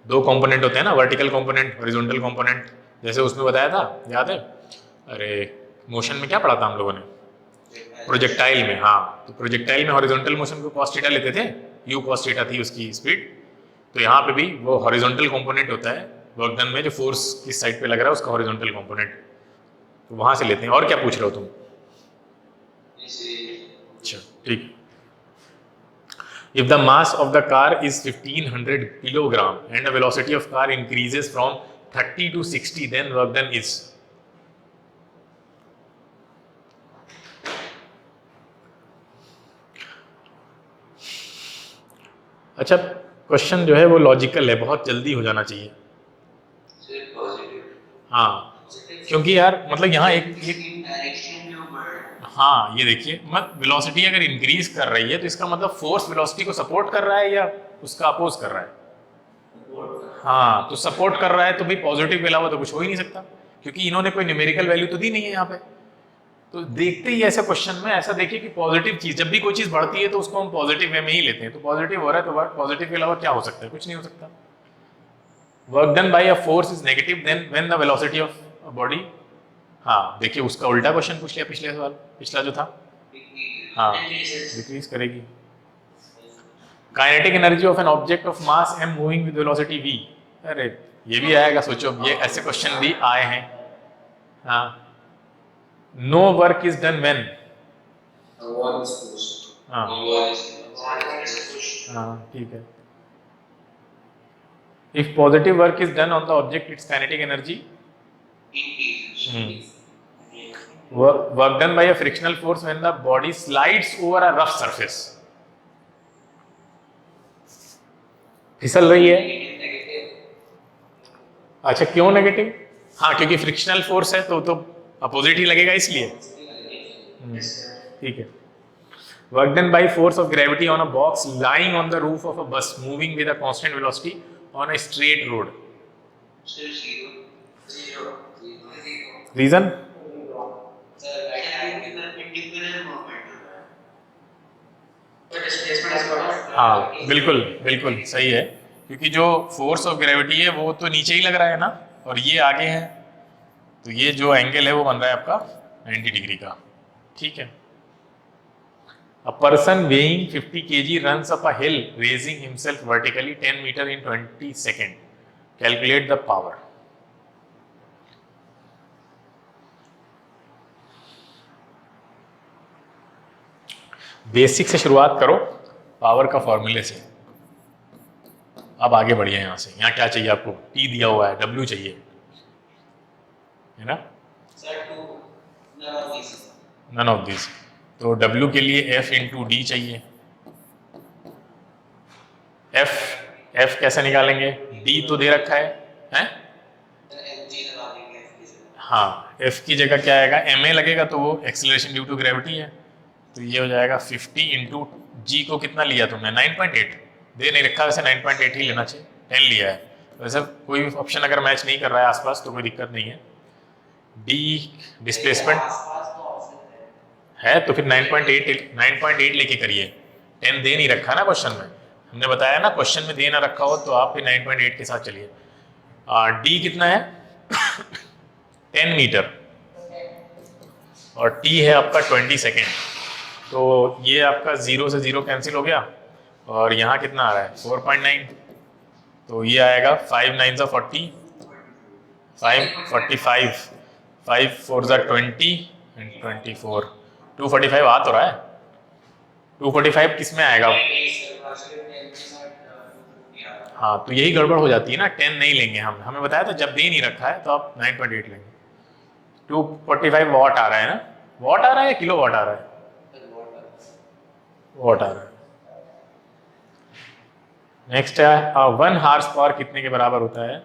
2 कंपोनेंट होते हैं ना, वर्टिकल कंपोनेंट, हॉरिजॉन्टल कंपोनेंट, जैसे उसमें बताया था, याद है? अरे मोशन में क्या पढ़ा था हम लोगों ने? प्रोजेक्टाइल में, हाँ, तो प्रोजेक्टाइल में हॉरिजॉन्टल मोशन को cos थीटा लेते थे, u cos थीटा थी उसकी स्पीड। तो यहाँ पे भी वो हॉरिजॉन्टल कंपोनेंट होता है वर्क डन में, जो फोर्स किस साइड पे लग रहा है उसका हॉरिजॉन्टल कंपोनेंट, तो वहां से लेते हैं। और क्या पूछ रहे हो तुम? अच्छा ठीक। If the mass of the car is 1500 kilogram and the velocity of car increases from 30 to 60, then work done is? अच्छा, क्वेश्चन जो है वो लॉजिकल है, बहुत जल्दी हो जाना चाहिए। हाँ, क्योंकि यार मतलब यहाँ हाँ ये देखिए, मत वेलोसिटी अगर इंक्रीज कर रही है तो इसका मतलब फोर्स वेलोसिटी को सपोर्ट कर रहा है या उसका अपोज कर रहा है? हाँ, तो सपोर्ट कर रहा है तो भी पॉजिटिव के अलावा तो कुछ हो ही नहीं सकता, क्योंकि इन्होंने कोई न्यूमेरिकल वैल्यू तो दी नहीं है यहाँ पे। तो देखते ही ऐसे क्वेश्चन में ऐसा देखिए कि पॉजिटिव चीज, जब भी कोई चीज बढ़ती है तो उसको हम पॉजिटिव वे में ही लेते हैं। तो पॉजिटिव हो रहा है तो वर्क पॉजिटिव के अलावा क्या हो सकता है? कुछ नहीं हो सकता। Work done by a force is negative then when the velocity of a body, हाँ देखिए उसका उल्टा क्वेश्चन पूछ लिया पिछले सवाल, पिछला जो था, हाँ डिक्रीज करेगी। Kinetic energy of an object of mass m moving with velocity v, अरे ये भी आएगा, सोचो ये ऐसे क्वेश्चन भी आए हैं। हाँ, no work is done when, हाँ हाँ ठीक है। If positive work is done on the object it's kinetic energy work done by a frictional force when the body slides over a rough surface, फिसल रही है। अच्छा क्यों नेगेटिव? हाँ क्योंकि फ्रिक्शनल फोर्स है तो अपोजिट ही लगेगा इसलिए। ठीक है। Work done by force of gravity on a box lying on the roof of a bus moving with a constant velocity on a straight road, reason? हाँ बिल्कुल बिल्कुल सही है, क्योंकि जो फोर्स ऑफ ग्रेविटी है वो तो नीचे ही लग रहा है ना, और ये आगे है, तो ये जो एंगल है वो बन रहा है आपका 90 डिग्री का। ठीक है। A person weighing 50 kg runs up a hill raising himself vertically 10 meter in 20 seconds. Calculate the power. Basic से शुरुआत करो, पावर का फॉर्मूले से। अब आगे बढ़िए यहाँ से। यहाँ क्या चाहिए आपको? T दिया हुआ है, W चाहिए, है ना? None of this. तो W के लिए F इंटू D चाहिए। F कैसे निकालेंगे? D तो दे रखा है? हाँ, F की जगह क्या आएगा? ma लगेगा, तो वो एक्सेलरेशन ड्यू टू ग्रेविटी है, तो ये हो जाएगा 50 इंटू जी को कितना लिया तुमने? 9.8 दे नहीं रखा, वैसे 9.8 ही लेना चाहिए, 10 लिया है। वैसे कोई भी ऑप्शन अगर मैच नहीं कर रहा है आसपास तो कोई दिक्कत नहीं है। डी डिस्प्लेसमेंट है तो फिर 9.8 लेके करिए, 10 दे नहीं रखा ना क्वेश्चन में, हमने बताया ना क्वेश्चन में दे ना रखा हो तो आप फिर 9.8 के साथ चलिए। डी कितना है? 10 मीटर, और टी है आपका 20 सेकेंड, तो ये आपका 0 से 0 कैंसिल हो गया, और यहाँ कितना आ रहा है? 4.9, तो ये आएगा 5 9 सा 40, 5 45, 5 4 सा 20 एंड 24, 245 आ तो रहा है। 245 किस में आएगा? हाँ, तो यही गड़बड़ हो जाती है ना, 10 नहीं लेंगे हम, हमें बताया था जब दे नहीं रखा है तो आप 9.8 लेंगे। 245 वॉट आ रहा है ना? वॉट आ रहा है या किलो वॉट आ रहा है? वॉट आ रहा है। नेक्स्ट है 1 हार्स पावर कितने के बराबर होता है?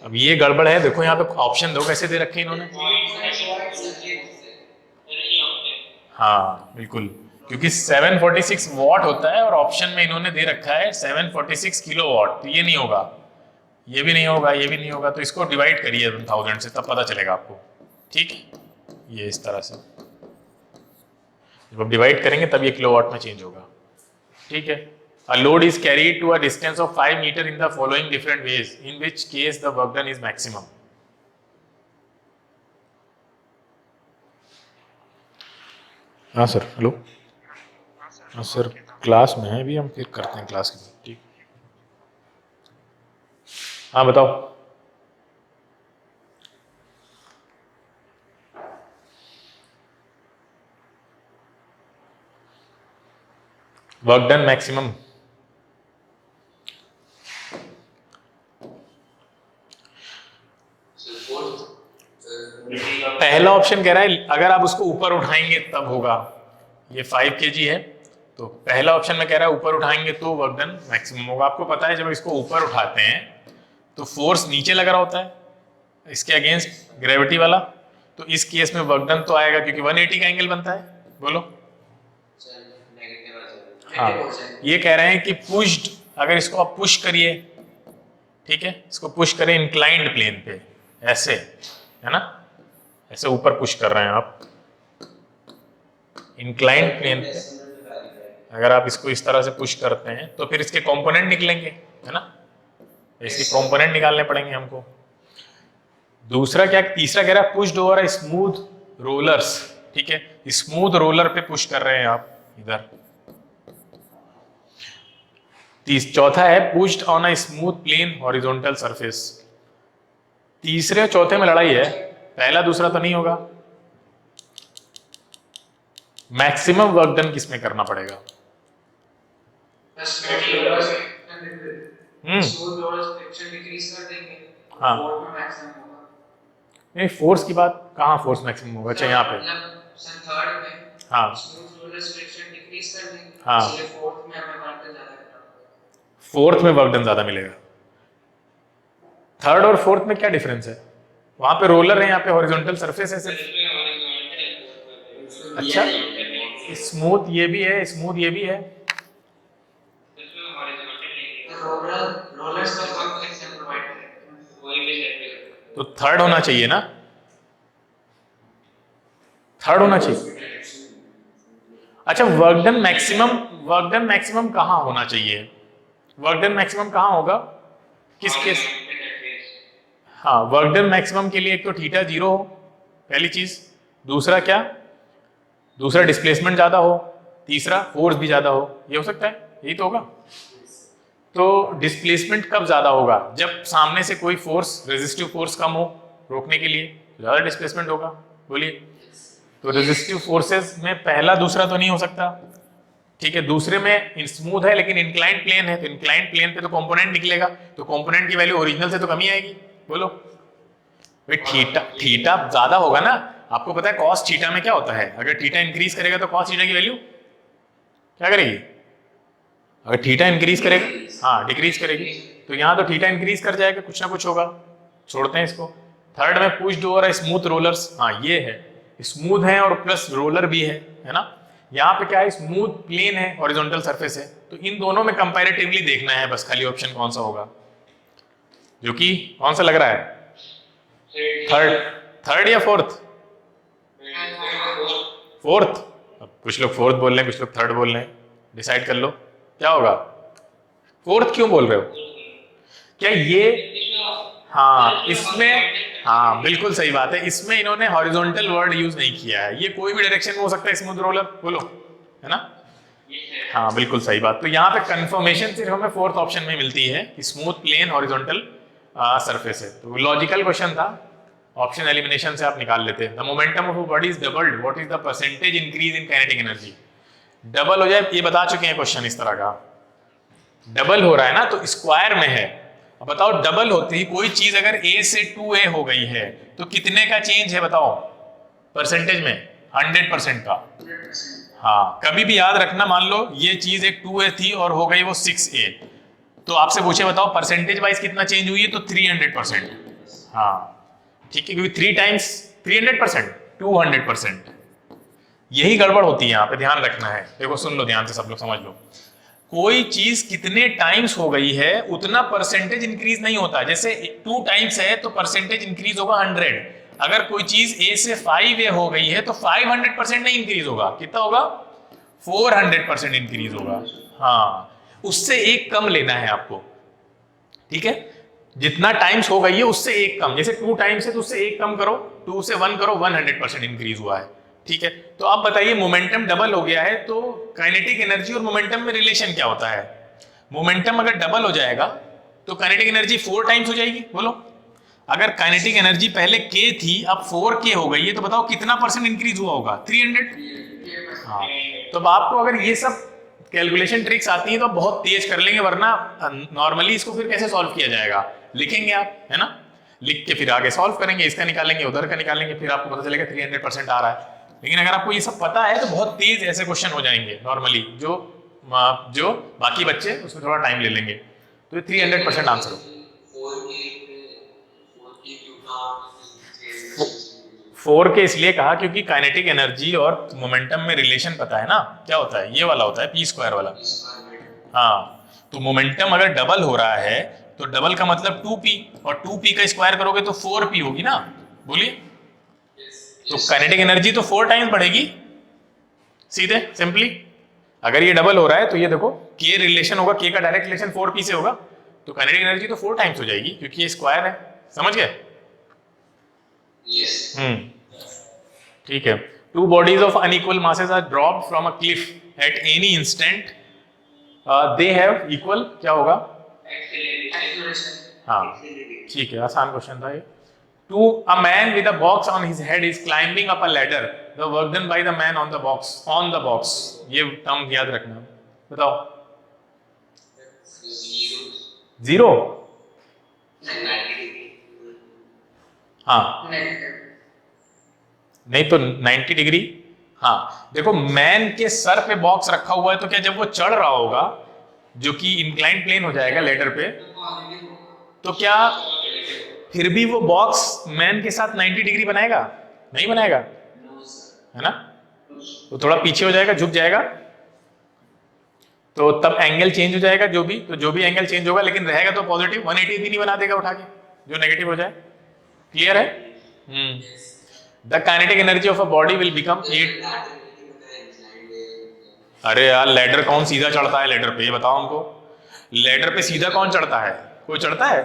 अब ये गड़बड़ है, देखो यहाँ पे ऑप्शन दो कैसे दे रखे इन्होंने। हाँ बिल्कुल, क्योंकि 746 वॉट होता है और ऑप्शन में इन्होंने दे रखा है 746 किलो वॉट, तो ये नहीं होगा, ये भी नहीं होगा, ये भी नहीं होगा, तो इसको डिवाइड करिए 1000 से, तब पता चलेगा आपको। ठीक है, ये इस तरह से जब आप डिवाइड करेंगे तब ये किलोवाट में चेंज होगा। ठीक है, A load is carried to a distance of 5 meter in the following different ways, in which case the work done is maximum. हाँ सर, हेलो। हाँ सर, क्लास में है अभी, हम फिर करते हैं क्लास के बाद, ठीक। हाँ बताओ। Work done maximum. पहला ऑप्शन कह रहा है अगर आप उसको ऊपर उठाएंगे तब होगा। ये 5 kg है, तो पहला ऑप्शन में कह रहा है ऊपर उठाएंगे तो वर्क डन मैक्सिमम होगा। आपको पता है जब इसको ऊपर उठाते हैं तो फोर्स नीचे लग रहा होता है इसके अगेंस्ट ग्रेविटी वाला, तो इस केस में वर्क डन तो आएगा क्योंकि 180 का एंगल बनता है। बोलो। हाँ, ये कह रहे हैं कि पुश्ड, अगर इसको आप पुश करिए, ठीक है, इसको पुश करें इंक्लाइंड प्लेन पे, ऐसे है ना, ऐसे ऊपर पुश कर रहे हैं आप इंक्लाइंड प्लेन पे। अगर आप इसको इस तरह से पुश करते हैं तो फिर इसके कंपोनेंट निकलेंगे, है ना, इसके कंपोनेंट निकालने पड़ेंगे हमको। दूसरा क्या, तीसरा कह रहा है पुश्ड ओवर स्मूथ रोलर्स, ठीक है, स्मूथ रोलर पे पुश कर रहे हैं आप इधर। चौथा है pushed on a smooth plane horizontal surface. तीसरे और चौथे में लड़ाई है, पहला दूसरा तो नहीं होगा। मैक्सिमम वर्क डन किसमें करना पड़ेगा? हाँ, नहीं फोर्स की बात कहाँ, फोर्स मैक्सिमम होगा? अच्छा यहाँ पे, हाँ हाँ, फोर्थ में वर्क डन ज्यादा मिलेगा। थर्ड और फोर्थ में क्या डिफरेंस है? वहां पे रोलर है, यहाँ पे हॉरिजॉन्टल सरफेस है सिर्फ। अच्छा, स्मूथ ये भी है, स्मूथ ये भी है। तो थर्ड होना चाहिए ना, थर्ड होना चाहिए। अच्छा, वर्क डन मैक्सिमम कहाँ होना चाहिए? वर्क डन मैक्सिमम कहाँ होगा, किस केस? हाँ, वर्क डन मैक्सिमम के लिए एक तो थीटा 0 हो, पहली चीज। दूसरा क्या, दूसरा डिस्प्लेसमेंट ज्यादा हो, तीसरा फोर्स भी ज्यादा हो। ये हो सकता है, यही तो होगा। तो डिस्प्लेसमेंट कब ज्यादा होगा? जब सामने से कोई फोर्स, रेजिस्टिव फोर्स कम हो रोकने के लिए, ज्यादा डिस्प्लेसमेंट होगा। बोलिए। तो रेजिस्टिव फोर्सेस में पहला दूसरा तो नहीं हो सकता, ठीक है। दूसरे में स्मूथ है लेकिन इंक्लाइंड प्लेन है, तो इंक्लाइंड प्लेन पे तो कंपोनेंट निकलेगा, तो कंपोनेंट की वैल्यू ओरिजिनल से तो कम ही आएगी। बोलो भाई, थीटा ज्यादा होगा ना। आपको पता है कॉस थीटा में क्या होता है, अगर थीटा इंक्रीज करेगा तो कॉस थीटा की वैल्यू क्या करेगी? अगर थीटा इंक्रीज करेगा, हाँ डिक्रीज करेगी। तो यहाँ तो थीटा इंक्रीज कर जाएगा, कुछ ना कुछ होगा। छोड़ते हैं इसको। थर्ड में पुश्ड ओवर स्मूथ रोलर्स, हाँ ये है, स्मूथ है और प्लस रोलर भी है ना। यहाँ पे क्या है, स्मूथ प्लेन है, हॉरिजॉन्टल सरफेस है। तो इन दोनों में कंपैरेटिवली देखना है बस, खाली ऑप्शन कौन सा होगा, जो कि कौन सा लग रहा है? थर्ड या फोर्थ? फोर्थ। अब कुछ लोग फोर्थ बोल रहे हैं, कुछ लोग थर्ड बोल रहे हैं, डिसाइड कर लो क्या होगा। फोर्थ क्यों बोल रहे हो? क्या ये, हाँ इसमें, हाँ बिल्कुल सही बात है, इसमें इन्होंने हॉरिजॉन्टल वर्ड यूज नहीं किया है। ये कोई भी डायरेक्शन में हो सकता है स्मूथ रोलर, बोलो है ना। हाँ बिल्कुल सही बात। तो यहाँ पे कंफर्मेशन सिर्फ हमें फोर्थ ऑप्शन में मिलती है कि स्मूथ प्लेन हॉरिजॉन्टल सरफेस है। तो लॉजिकल क्वेश्चन था, ऑप्शन एलिमिनेशन से आप निकाल लेते हैं। The momentum of a body is doubled, what is the percentage increase in kinetic energy? Double हो जाए, ये बता चुके हैं क्वेश्चन इस तरह का। डबल हो रहा है ना, तो स्क्वायर में है। अब बताओ, डबल होते ही कोई चीज अगर a से 2a हो गई है तो कितने का चेंज है बताओ परसेंटेज में? 100% का। हाँ, कभी भी याद रखना, मान लो ये चीज एक 2a थी और हो गई वो 6a, तो आपसे पूछे बताओ परसेंटेज वाइज कितना चेंज हुई है, तो 300%। हाँ ठीक है, क्योंकि 3 टाइम्स 300%, 200%। यही गड़बड़ होती है यहाँ पे, ध्यान रखना है। देखो सुन लो ध्यान से, सब लोग समझ लो। कोई चीज कितने टाइम्स हो गई है उतना परसेंटेज इंक्रीज नहीं होता। जैसे 2 टाइम्स है तो परसेंटेज इंक्रीज होगा 100। अगर कोई चीज a से 5a हो गई है तो 500% नहीं इंक्रीज होगा, कितना होगा? 400% इंक्रीज होगा। हाँ, उससे एक कम लेना है आपको, ठीक है। जितना टाइम्स होगा ये उससे एक कम, जैसे 2 टाइम्स है तो उससे एक कम करो, 2 से 1 करो, 100% इंक्रीज हुआ है, ठीक है। तो आप बताइए मोमेंटम डबल हो गया है तो काइनेटिक एनर्जी और मोमेंटम में रिलेशन क्या होता है? मोमेंटम अगर डबल हो जाएगा तो काइनेटिक एनर्जी 4 टाइम्स हो जाएगी, बोलो। अगर काइनेटिक एनर्जी पहले k थी अब 4k हो गई है तो बताओ कितना % इंक्रीज हुआ होगा? 300। हाँ, तो अब आपको अगर ये सब कैलकुलेशन ट्रिक्स आती है तो आप बहुत तेज कर लेंगे, वरना नॉर्मली इसको फिर कैसे सॉल्व किया जाएगा? लिखेंगे आप, है ना, लिख के फिर आगे सॉल्व करेंगे, इसका निकालेंगे उधर का निकालेंगे, फिर आपको पता चलेगा 300% आ रहा है। लेकिन अगर आपको ये सब पता है तो बहुत तेज ऐसे क्वेश्चन हो जाएंगे नॉर्मली, जो बाकी बच्चे उसमें थोड़ा टाइम ले लेंगे, तो ये 300% आंसर हो। 4 के इसलिए कहा क्योंकि काइनेटिक एनर्जी और मोमेंटम में रिलेशन पता है ना, क्या होता है? ये वाला होता है p² वाला। हाँ, तो मोमेंटम अगर डबल हो रहा है तो डबल का मतलब 2p, और 2p का स्क्वायर करोगे तो 4p होगी ना, बोलिए। तो काइनेटिक एनर्जी तो 4 टाइम्स बढ़ेगी, सीधे सिंपली। अगर ये डबल हो रहा है तो ये देखो k रिलेशन होगा, k का डायरेक्ट रिलेशन 4p से होगा, तो काइनेटिक एनर्जी तो 4 टाइम्स हो जाएगी क्योंकि ये स्क्वायर है, समझ गए? ठीक है। 2 bodies of unequal masses are dropped from a cliff at any instant. They have equal, क्या होगा? हाँ, ठीक है, आसान क्वेश्चन था ये। A man with a box on his head is climbing up a ladder. The work done by the man on the box. ये term याद रखना, बताओ। 0। हाँ, नहीं तो 90 डिग्री। हाँ, देखो मैन के सर पे बॉक्स रखा हुआ है तो क्या जब वो चढ़ रहा होगा, जो कि इंक्लाइंड प्लेन हो जाएगा लेडर पे, तो क्या फिर भी वो बॉक्स मैन के साथ 90 डिग्री बनाएगा? नहीं बनाएगा, है ना। तो थोड़ा पीछे हो जाएगा, झुक जाएगा, तो तब एंगल चेंज हो जाएगा, जो भी एंगल चेंज होगा, लेकिन रहेगा तो पॉजिटिव। 180 भी नहीं बना देगा उठा के, जो नेगेटिव हो जाए। क्लियर है? The kinetic energy of a body will become 8। अरे यार, लेडर कौन सीधा चढ़ता है लेडर पे, ये बताओ हमको। लेडर पे सीधा कौन चढ़ता है? कोई चढ़ता है?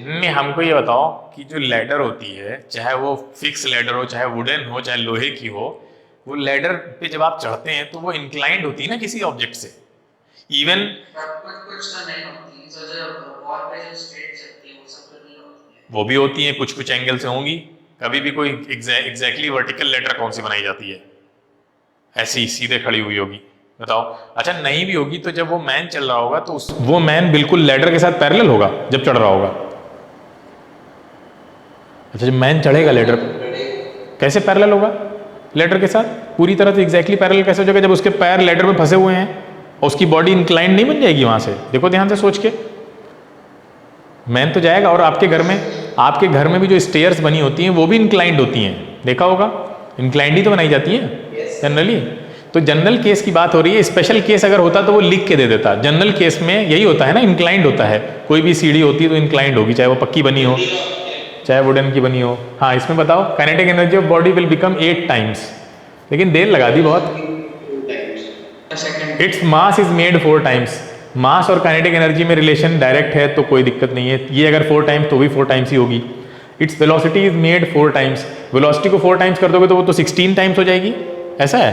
नहीं, हमको ये बताओ कि जो लेडर होती है, चाहे वो फिक्स लेडर हो, चाहे वुडन हो, चाहे लोहे की हो, वो लेडर पे जब आप चढ़ते हैं तो वो इंक्लाइंड होती है ना किसी ऑब्जेक्ट से। इवन वो भी होती है, कुछ एंगल से होंगी। कभी भी कोई एग्जैक्टली वर्टिकल लेडर कौन सी बनाई जाती है? ऐसी सीधे खड़ी हुई होगी, बताओ। अच्छा, नहीं भी होगी तो जब वो मैन चल रहा होगा तो वो मैन बिल्कुल लेडर के साथ पैरेलल होगा जब चढ़ रहा होगा। अच्छा, जब मैन चढ़ेगा लेडर, कैसे पैरेलल होगा लेडर के साथ? पूरी तरह से एग्जैक्टली पैरेलल कैसे हो जाएगा जब उसके पैर लेडर में फंसे हुए हैं और उसकी बॉडी इंक्लाइंड नहीं बन जाएगी वहां से? देखो ध्यान से सोच के, मैन तो जाएगा। और आपके घर में भी जो स्टेयर्स बनी होती हैं वो भी इंक्लाइंड होती हैं, देखा होगा, इंक्लाइंड ही तो बनाई जाती है जनरली। तो जनरल केस की बात हो रही है, स्पेशल केस अगर होता तो वो लिख के दे देता। जनरल केस में यही होता है ना, इंक्लाइंड होता है। कोई भी सीढ़ी होती है तो इंक्लाइंड होगी, चाहे वो पक्की बनी हो चाहे वुडन की बनी हो। हाँ, इसमें बताओ kinetic energy of body will become 8 times, लेकिन देर लगा दी बहुत। Its mass is made 4 times. Mass और काइनेटिक एनर्जी में रिलेशन डायरेक्ट है तो कोई दिक्कत नहीं है। ये अगर 4 टाइम्स तो भी 4 टाइम्स ही होगी। Its velocity is made 4 times. Velocity को 4 टाइम्स कर दोगे तो वो तो 16 टाइम्स हो जाएगी, ऐसा है।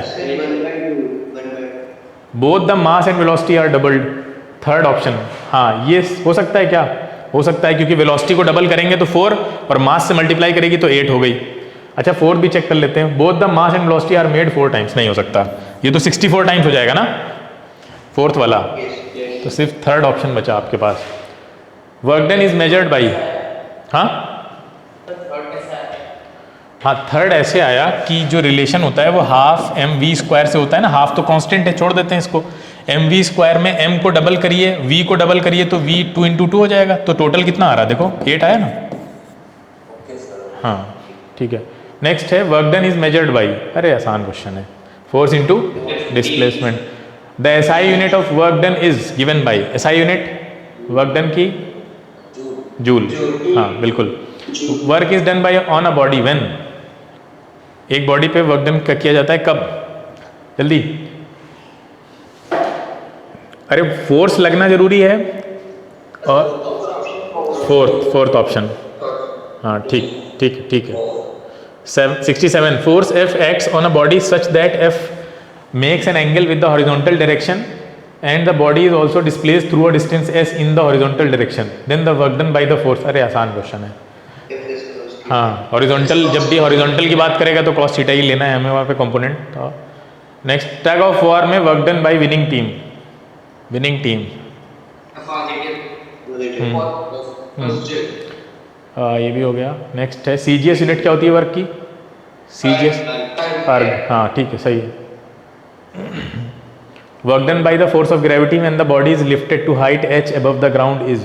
Both the mass and velocity are doubled. Third option, हाँ ये हो सकता है। क्या हो सकता है? क्योंकि वेलोसिटी को डबल करेंगे तो 4 और मास से मल्टीप्लाई करेगी तो 8 हो गई। अच्छा, 4 भी चेक कर लेते हैं। Both the mass and velocity are made 4 times, नहीं हो सकता, ये तो 64 टाइम्स हो जाएगा ना फोर्थ वाला। तो सिर्फ थर्ड ऑप्शन बचा आपके पास। Work done is measured by, हाँ थर्ड ऐसे आया कि जो रिलेशन होता है वो हाफ mv² से होता है ना। हाफ तो कांस्टेंट है, छोड़ देते हैं इसको। mv² में m को डबल करिए, v को डबल करिए तो v 2 × 2 हो जाएगा। तो टोटल कितना आ रहा है देखो, 8 आया ना। हाँ ठीक है। नेक्स्ट है work done is measured by, अरे आसान क्वेश्चन है, force into displacement. The SI unit of work done is given by, SI unit work done की जूल। हाँ बिल्कुल। Work is done by on a body when, एक body पे work done किया जाता है कब? जल्दी, अरे फोर्स लगना जरूरी है। और फोर्थ ऑप्शन, हाँ ठीक ठीक ठीक है। 67 force F acts on a body such that F makes an angle with the horizontal direction and the body is also displaced through a distance s in the horizontal direction, then the work done by the force। अरे आसान question है। हाँ, horizontal, जब भी horizontal की बात करेगा तो cos थीटा ही लेना है हमें वहाँ पे कंपोनेंट। तो नेक्स्ट, टग ऑफ वॉर में work done bye winning team. ये भी हो गया। नेक्स्ट है CGS यूनिट क्या होती है वर्क की? CGS अर्ग, हाँ ठीक है, सही है। Work done by the force of gravity when the body is lifted to height h above the ground is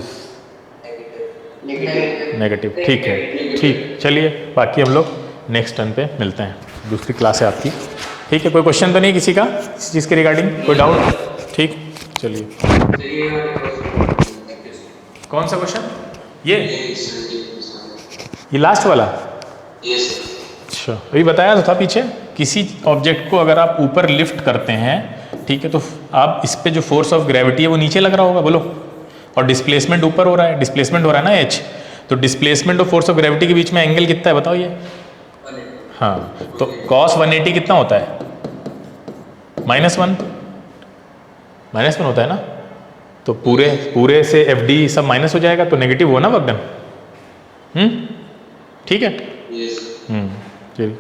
negative. ठीक है, ठीक, चलिए बाकी हम लोग नेक्स्ट टर्न पे मिलते हैं, दूसरी क्लास है आपकी। ठीक है, कोई क्वेश्चन तो नहीं किसी का इस चीज़ के रिगार्डिंग, कोई डाउट? ठीक, चलिए। कौन सा क्वेश्चन? ये लास्ट वाला? अच्छा, अभी बताया तो था पीछे, किसी ऑब्जेक्ट को अगर आप ऊपर लिफ्ट करते हैं, ठीक है, तो आप इस पे जो फोर्स ऑफ ग्रेविटी है वो नीचे लग रहा होगा, बोलो, और डिस्प्लेसमेंट ऊपर हो रहा है, डिस्प्लेसमेंट हो रहा है ना h, तो डिस्प्लेसमेंट और फोर्स ऑफ ग्रेविटी के बीच में एंगल कितना है बताओ ये? हाँ, तो cos 180 कितना होता है? -1 होता है ना, तो पूरे से FD सब माइनस हो जाएगा, तो नेगेटिव हो ना वर्क डन। ठीक है, चलिए।